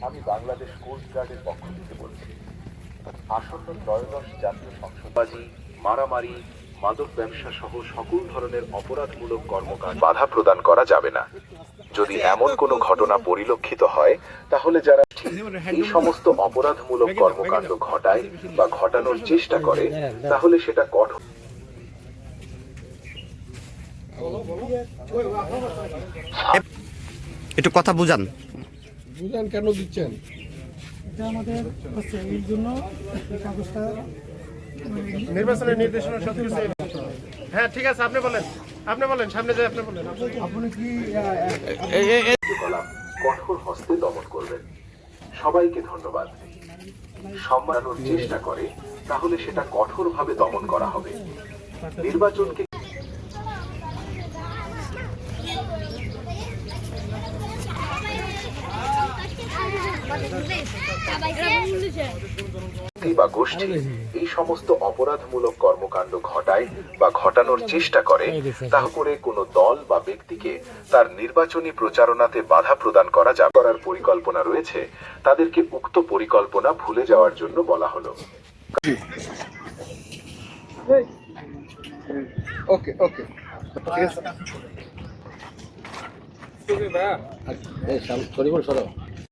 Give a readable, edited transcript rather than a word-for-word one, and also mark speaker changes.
Speaker 1: আমি বাংলাদেশ কোস্ট গার্ডের পক্ষ থেকে বলছি, আসন্ন ত্রয়োদশ জাতীয় সংসদবাজি, মারামারি, মাদক ব্যবসা সহ সকল ধরনের অপরাধমূলক কর্মকাণ্ড বাধা প্রদান করা যাবে না। যদি এমন কোনো ঘটনা পরিলক্ষিত হয় তাহলে যারা এই সমস্ত অপরাধমূলক কর্মকাণ্ড ঘটায় বা ঘটানোর চেষ্টা করে তাহলে সেটা কঠোর।
Speaker 2: একটু কথা বুঝান
Speaker 3: কেন দিচ্ছেন?
Speaker 4: এটা আমাদের হচ্ছে এই জন্য কাগজটা
Speaker 3: নির্বাচনের নির্দেশনা সবকিছু। হ্যাঁ ঠিক আছে, আপনি বলেন সামনে যাই, আপনি বলেন।
Speaker 4: আপনি কি
Speaker 1: কার্যকলাপ কঠোর হস্তে দমন করবেন। সবাইকে ধন্যবাদ। সম্মানানোর চেষ্টা করে তাহলে সেটা কঠোরভাবে দমন করা হবে। নির্বাচনকে বা গোষ্ঠী এই সমস্ত অপরাধমূলক কর্মকাণ্ড ঘটায় বা ঘটানোর চেষ্টা করে তা করে কোনো দল বা ব্যক্তিকে তার নির্বাচনী প্রচারণাতে বাধা প্রদান করা যা করার পরিকল্পনা রয়েছে তাদেরকে উক্ত পরিকল্পনা ভুলে যাওয়ার জন্য বলা হলো।
Speaker 3: ওকে ওকে ঠিক আছে।